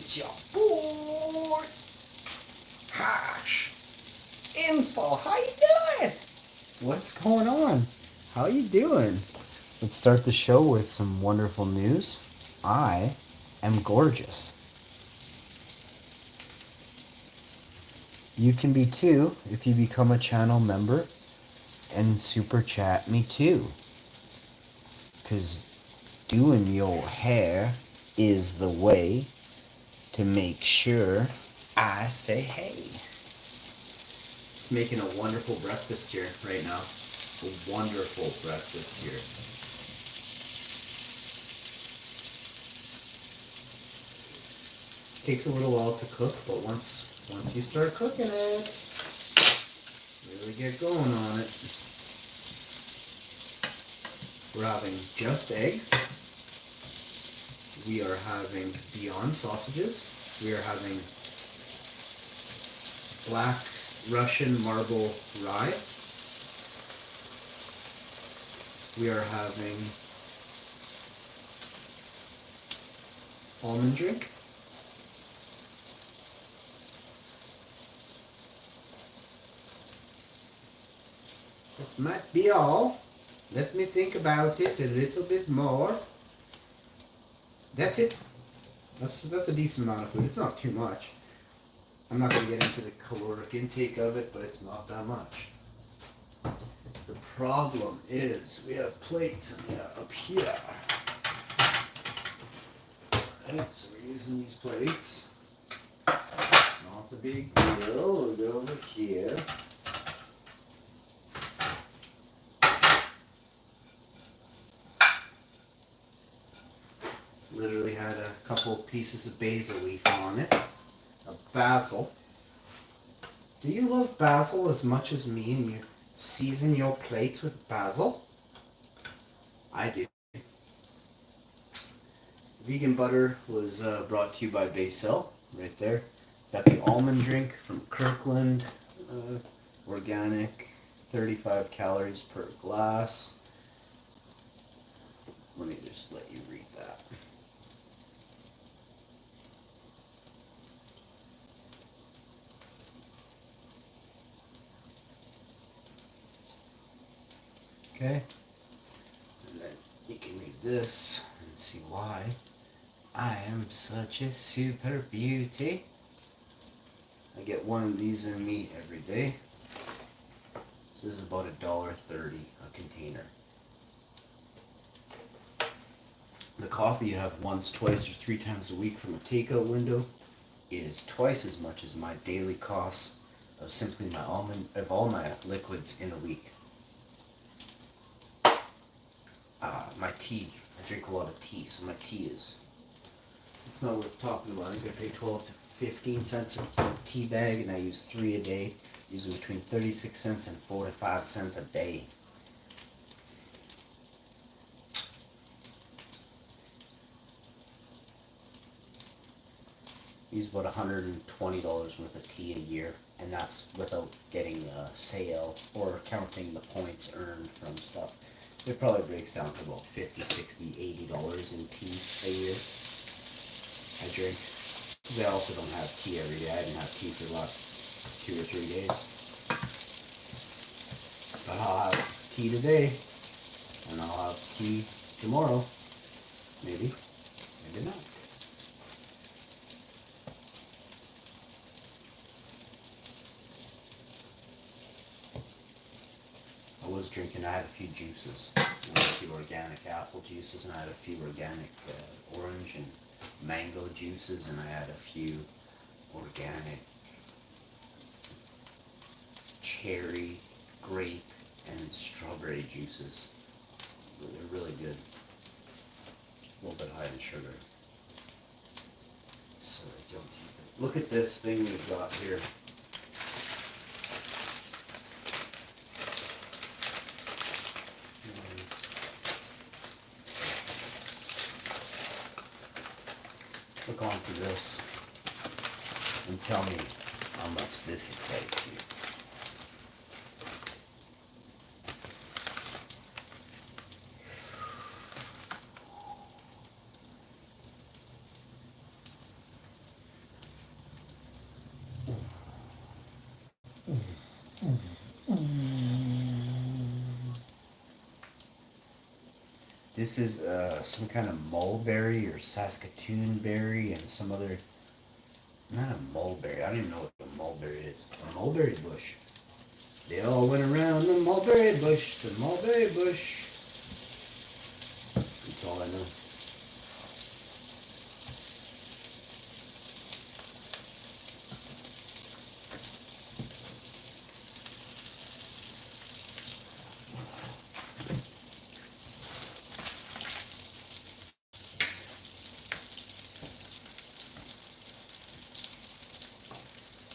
It's your boy, Hash Info. How you doing? What's going on? How you doing? Let's start the show with some wonderful news. I am gorgeous. You can be too if you become a channel member and super chat me too. Because doing your hair is the way to make sure I say hey. It's making a wonderful breakfast here right now. A wonderful breakfast here. Takes a little while to cook, but once you start cooking it, really get going on it. We're having just eggs. We are having Beyond sausages. We are having black Russian marble rye. We are having almond drink. That might be all. Let me think about it a little bit more. That's it. That's a decent amount of food. It's not too much. I'm not going to get into the caloric intake of it, but it's not that much. The problem is we have plates up here. Right, so we're using these plates. Not a big deal. We'll go over here. Literally had a couple pieces of basil leaf on it. A basil. Do you love basil as much as me and you season your plates with basil? I do. Vegan butter was brought to you by Basil, right there. Got the almond drink from Kirkland, organic, 35 calories per glass. Let me just let you read that. Okay, and then you can read this and see why I am such a super beauty. I get one of these in me every day. This is about $1.30 a container. The coffee you have once, twice, or 3 times a week from a takeout window is twice as much as my daily cost of simply all my liquids in a week. My tea, I drink a lot of tea, so my tea it's not worth talking about. I think I pay 12 to 15 cents a tea bag, and I use 3 a day, using between 36 cents and 4 to 5 cents a day. Use about $120 worth of tea a year, and that's without getting a sale or counting the points earned from stuff. It probably breaks down to about $50, $60, $80 in tea a year I drink. Because I also don't have tea every day. I didn't have tea for the last 2 or 3 days. But I'll have tea today, and I'll have tea tomorrow. Maybe, maybe not. I was drinking, I had a few juices. I had a few organic apple juices, and I had a few organic orange and mango juices, and I had a few organic cherry, grape, and strawberry juices. They're really good. A little bit high in sugar. So I don't eat it. Look at this thing we've got here. Look onto this and tell me how much this excites you. This is some kind of mulberry or Saskatoon berry and some other, not a mulberry. I don't even know what a mulberry is. A mulberry bush. They all went around the mulberry bush, the mulberry bush. That's all I know.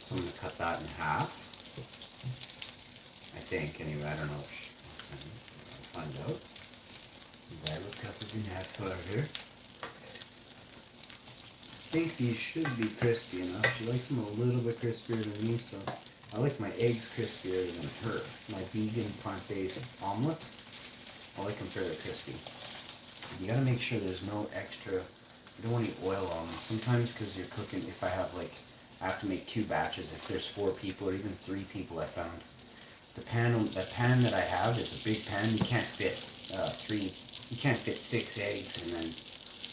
So I'm going to cut that in half. I think, anyway, I don't know. I'll find out. I will cut it in half further. I think these should be crispy enough. She likes them a little bit crispier than me, so I like my eggs crispier than her. My vegan plant-based omelets, I like them fairly crispy. You gotta make sure there's no extra, you don't want any oil on them. Sometimes because you're cooking, if I have like, I have to make 2 batches, if there's 4 people or even 3 people I found. The pan that I have is a big pan, you can't fit 6 eggs and then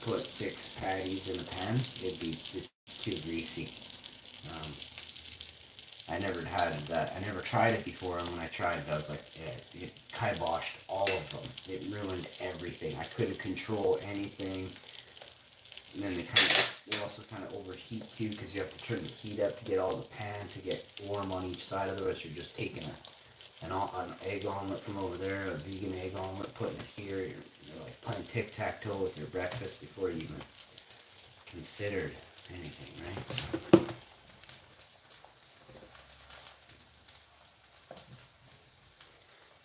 put 6 patties in a pan. It's too greasy. I never had that. I never tried it before, and when I tried it, I was like, it kiboshed all of them. It ruined everything. I couldn't control anything. And then they also kind of overheat too, because you have to turn the heat up to get all the pan to get warm on each side. Otherwise, you're just taking an egg omelet from over there, a vegan egg omelet, putting it here. You're like playing tic-tac-toe with your breakfast before you even considered anything, right? So,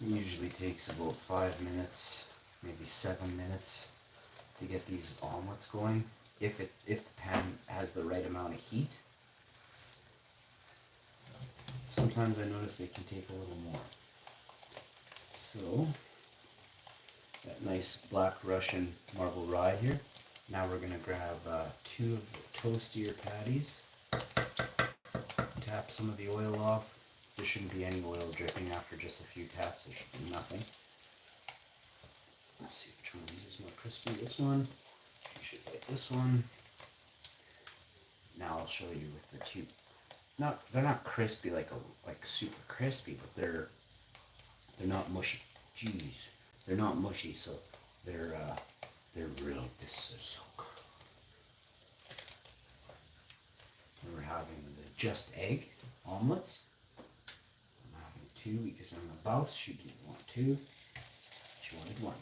it usually takes about 5 minutes, maybe 7 minutes to get these omelets going. If the pan has the right amount of heat. Sometimes I notice they can take a little more. So, that nice black Russian marble rye here. Now we're going to grab 2 of the toastier patties. Tap some of the oil off. There shouldn't be any oil dripping after just a few taps. There should be nothing. Let's see which one of these is more crispy. This one. You should like this one. Now I'll show you with the 2. They're not crispy like super crispy, but they're not mushy. Jeez, they're not mushy, so they're real. This is so good. And we're having the just egg omelets. I'm having 2 because I'm a boss. She didn't want 2. She wanted 1.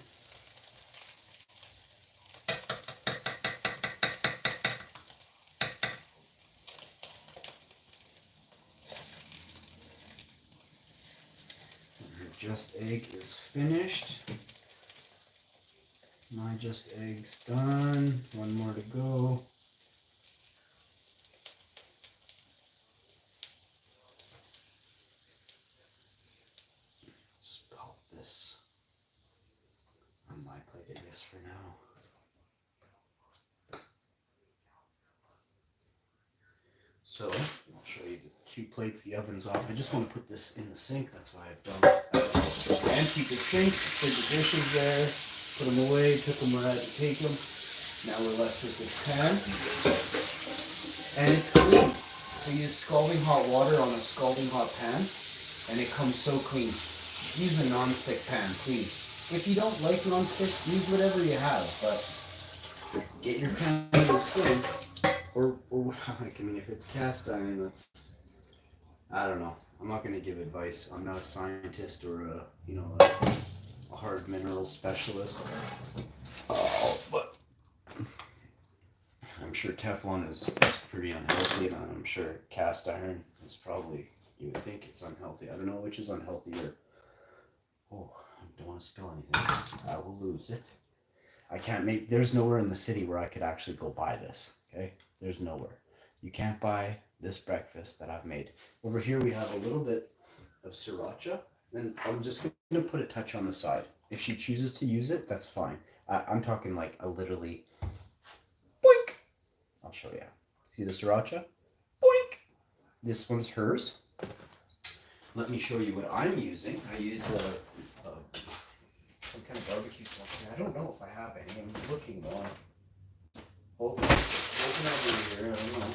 Just egg is finished. My just egg's done. 1 more to go. Let's pop this on my plate, I guess, for now. So, I'll show you the 2 plates. The oven's off. I just want to put this in the sink. That's why I've done it. I emptied the sink, put the dishes there, put them away, took them where I had to take them. Now we're left with this pan. And it's clean. We use scalding hot water on a scalding hot pan, and it comes so clean. Use a non-stick pan, please. If you don't like non-stick, use whatever you have, but get your pan in the sink. Or I mean, if it's cast iron, that's, I don't know. I'm not going to give advice. I'm not a scientist or a hard mineral specialist. But I'm sure Teflon is pretty unhealthy, and I'm sure cast iron is probably, you would think it's unhealthy. I don't know which is unhealthier. Oh, I don't want to spill anything. I will lose it. There's nowhere in the city where I could actually go buy this, okay? There's nowhere. You can't buy this breakfast that I've made. Over here we have a little bit of sriracha, and I'm just going to put a touch on the side. If she chooses to use it, that's fine. I'm talking like a literally boink. I'll show you. See the sriracha? Boink. This one's hers. Let me show you what I'm using. I use some kind of barbecue sauce? I don't know if I have any. I'm looking on. Open over here. I don't know.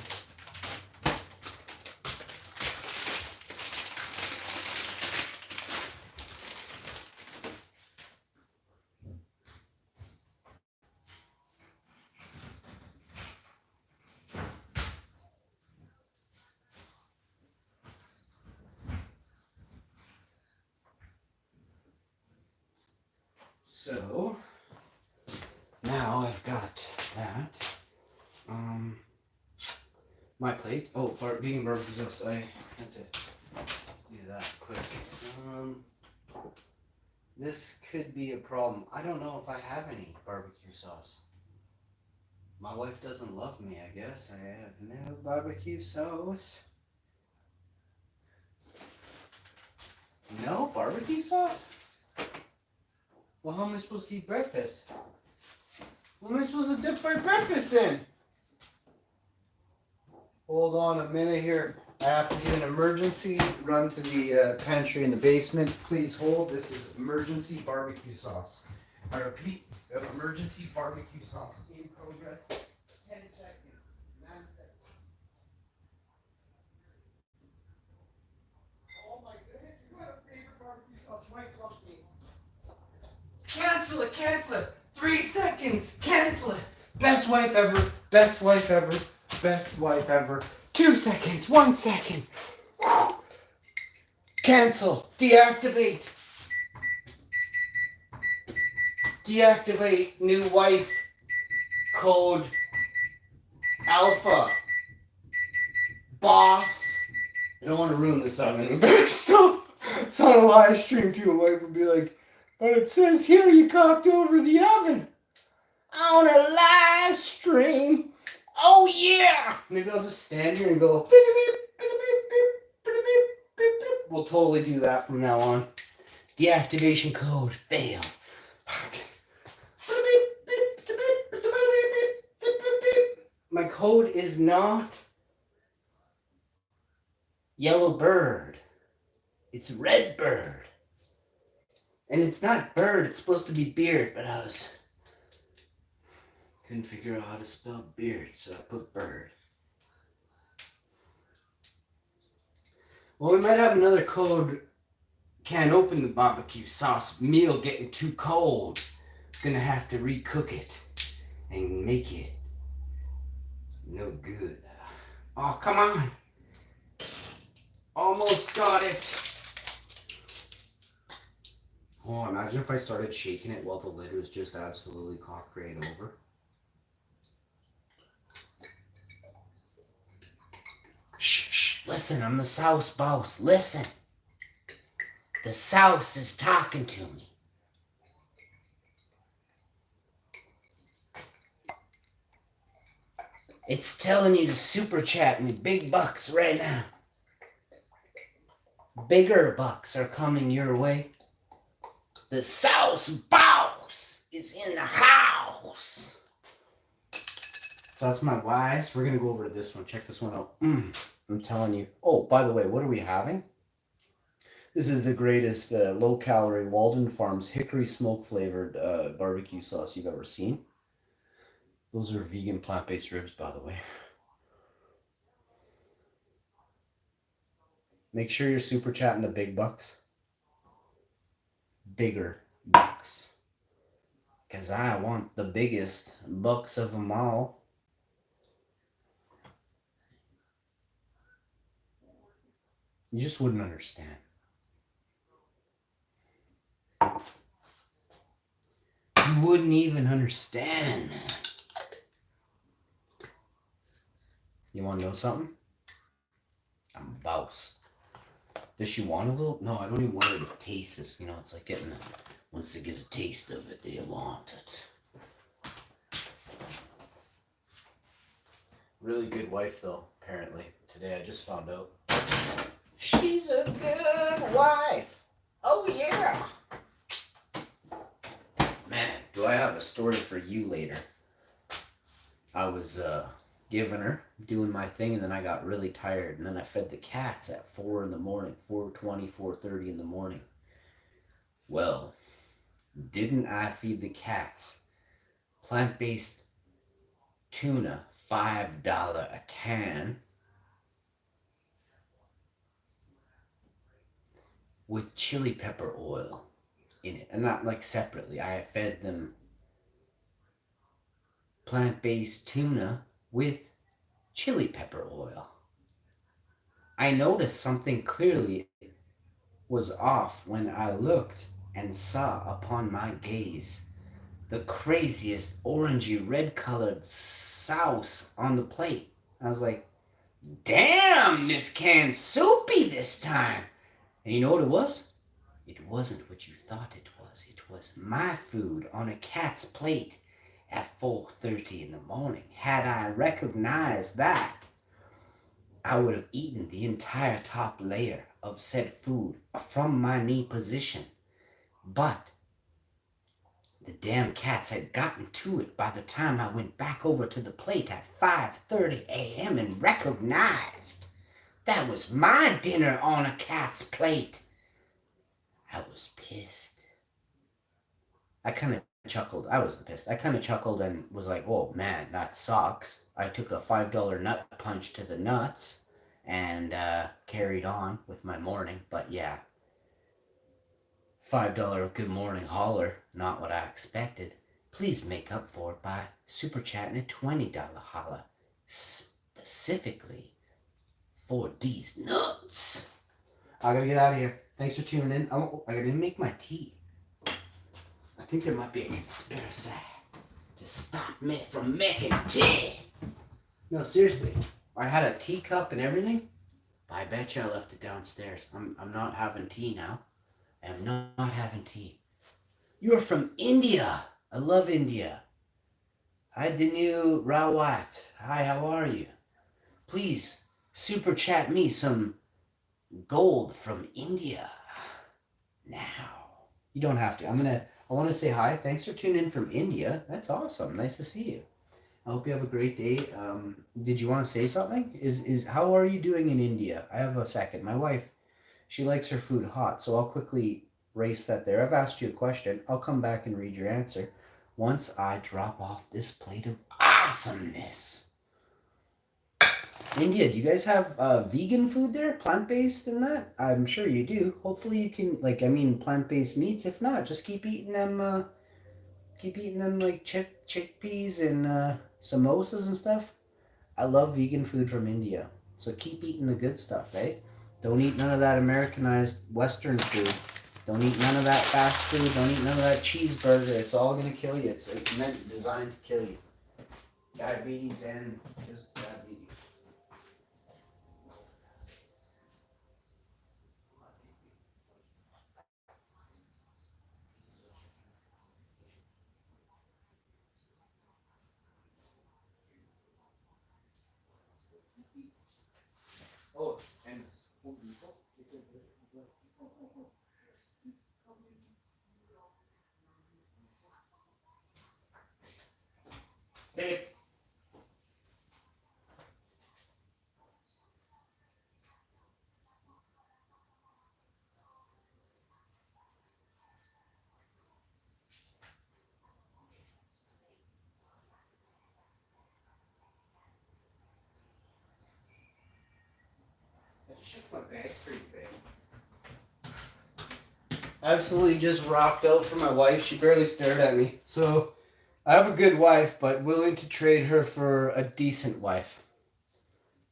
So now I've got that. My plate. Oh, vegan barbecue sauce. I had to do that quick. This could be a problem. I don't know if I have any barbecue sauce. My wife doesn't love me, I guess. I have no barbecue sauce. No barbecue sauce? Well, how am I supposed to eat breakfast? What am I supposed to dip my breakfast in? Hold on a minute here. I have to do an emergency run to the pantry in the basement. Please hold. This is emergency barbecue sauce. I repeat, emergency barbecue sauce in progress. 10 seconds. 9 seconds. Oh my goodness, you got a favorite barbecue sauce. Mike loves me. Cancel it, cancel it. 3 seconds. Cancel it. Best wife ever. Best wife ever. Best wife ever. 2 seconds. 1 second. Cancel. Deactivate. Deactivate new wife. Code Alpha. Boss. I don't want to ruin this oven. So it's on a live stream too. My wife would be like, but it says here you cocked over the oven. On a live stream. Oh yeah! Maybe I'll just stand here and go beep, beep, beep, beep, beep, beep, beep, beep. We'll totally do that from now on. Deactivation code failed. My code is not yellow bird. It's red bird. And it's not bird, it's supposed to be beard, but I couldn't figure out how to spell beard, so I put bird. Well, we might have another code. Can't open the barbecue sauce meal getting too cold. Gonna have to recook it and make it no good. Oh, come on. Almost got it. Oh, imagine if I started shaking it while the lid was just absolutely cocked right over. Shh, shh, listen, I'm the sauce boss. Listen. The sauce is talking to me. It's telling you to super chat me big bucks right now. Bigger bucks are coming your way. The sauce boss is in the house. So that's my wife's. We're going to go over to this one. Check this one out. I'm telling you. Oh, by the way, what are we having? This is the greatest low-calorie Walden Farms hickory smoke-flavored barbecue sauce you've ever seen. Those are vegan plant-based ribs, by the way. Make sure you're super chatting the big bucks. Bigger bucks. Because I want the biggest bucks of them all. You just wouldn't understand. You wouldn't even understand, man. You want to know something? I'm a boss. Does she want a little? No, I don't even want her to taste this. You know, it's like getting once they get a taste of it, they want it. Really good wife, though, apparently. Today I just found out. She's a good wife. Oh, yeah. Man, do I have a story for you later. I was giving her, doing my thing, and then I got really tired. And then I fed the cats at 4 in the morning, 4:20, 4:30 in the morning. Well, Didn't I feed the cats plant-based tuna, $5 a can, with chili pepper oil in it? And not like separately. I fed them plant-based tuna with chili pepper oil. I noticed something clearly was off when I looked and saw upon my gaze the craziest orangey red colored sauce on the plate. I was like, damn, this can's soupy this time. And you know what it was? It wasn't what you thought it was. It was my food on a cat's plate at 4:30 in the morning. Had I recognized that, I would have eaten the entire top layer of said food from my knee position. But the damn cats had gotten to it by the time I went back over to the plate at 5:30 a.m. and recognized that was my dinner on a cat's plate. I was pissed. I kind of chuckled. I wasn't pissed. I kind of chuckled and was like, oh man, that sucks. I took a $5 nut punch to the nuts and carried on with my morning. But yeah, $5 good morning holler, not what I expected. Please make up for it by super chatting a $20 holla, specifically for these nuts. I gotta get out of here. Thanks for tuning in. I gotta make my tea. I think there might be a conspiracy to stop me from making tea. No, seriously. I had a teacup and everything. I bet you I left it downstairs. I'm not having tea now. I am not having tea. You are from India. I love India. Hi, Dinu Rawat. Hi, how are you? Please super chat me some gold from India now. You don't have to. I want to say hi. Thanks for tuning in from India. That's awesome. Nice to see you. I hope you have a great day. Did you want to say something? How are you doing in India? I have a second. My wife, she likes her food hot, so I'll quickly race that there. I've asked you a question. I'll come back and read your answer once I drop off this plate of awesomeness. India, do you guys have vegan food there? Plant-based and that? I'm sure you do. Hopefully you can, plant-based meats. If not, just keep eating them like chickpeas and samosas and stuff. I love vegan food from India. So keep eating the good stuff, eh? Don't eat none of that Americanized Western food. Don't eat none of that fast food. Don't eat none of that cheeseburger. It's all going to kill you. It's designed to kill you. Diabetes and just diabetes. Oh, and babe. I shook my bag for you, babe. Absolutely just rocked out for my wife. She barely stared at me. So I have a good wife, but willing to trade her for a decent wife.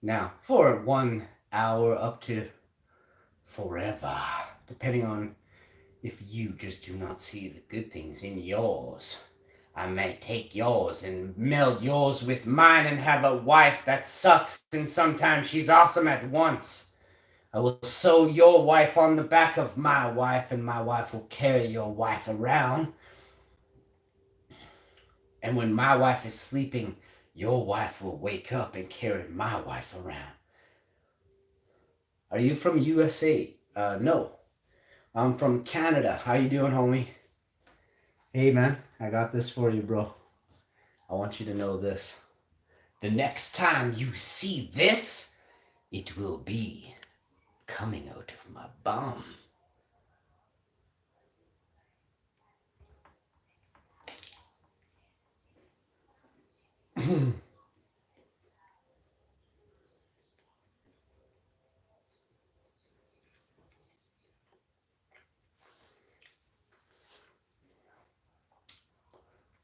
Now, for 1 hour up to forever, depending on if you just do not see the good things in yours. I may take yours and meld yours with mine and have a wife that sucks and sometimes she's awesome at once. I will sew your wife on the back of my wife and my wife will carry your wife around. And when my wife is sleeping, your wife will wake up and carry my wife around. Are you from USA? No. I'm from Canada. How you doing, homie? Hey, man. I got this for you, bro. I want you to know this. The next time you see this, it will be coming out of my bum.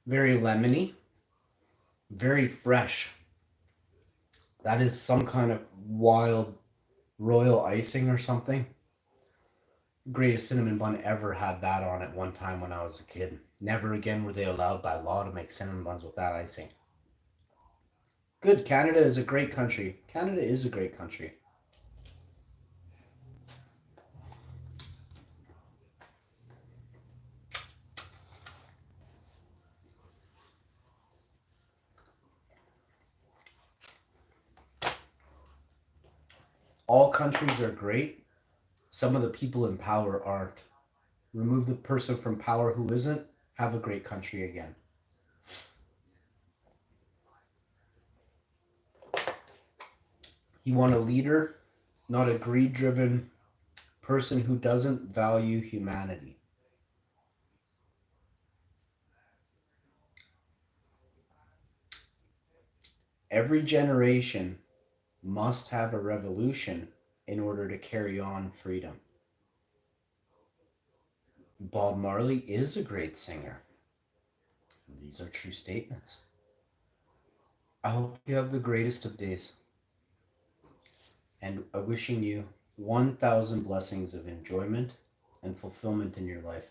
Very lemony, very fresh. That is some kind of wild royal icing or something. Greatest cinnamon bun ever had that on at one time when I was a kid. Never again were they allowed by law to make cinnamon buns with that icing. Good. Canada is a great country. Canada is a great country. All countries are great. Some of the people in power aren't. Remove the person from power who isn't, have a great country again. You want a leader, not a greed driven person who doesn't value humanity. Every generation must have a revolution in order to carry on freedom. Bob Marley is a great singer. These are true statements. I hope you have the greatest of days. And wishing you 1,000 blessings of enjoyment and fulfillment in your life.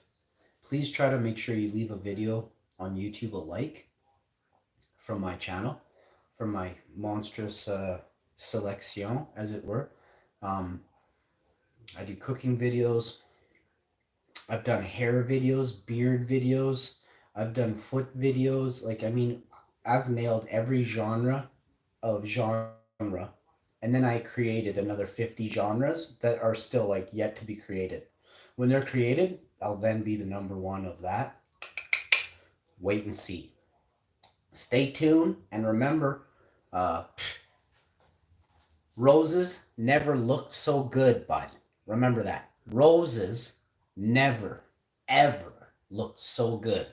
Please try to make sure you leave a video on YouTube a like from my channel, from my monstrous selection, as it were. I do cooking videos. I've done hair videos, beard videos. I've done foot videos. I've nailed every genre of genre. And then I created another 50 genres that are still yet to be created. When they're created, I'll then be the number one of that. Wait and see. Stay tuned, and remember, roses never looked so good, bud. Remember that. Roses never, ever looked so good.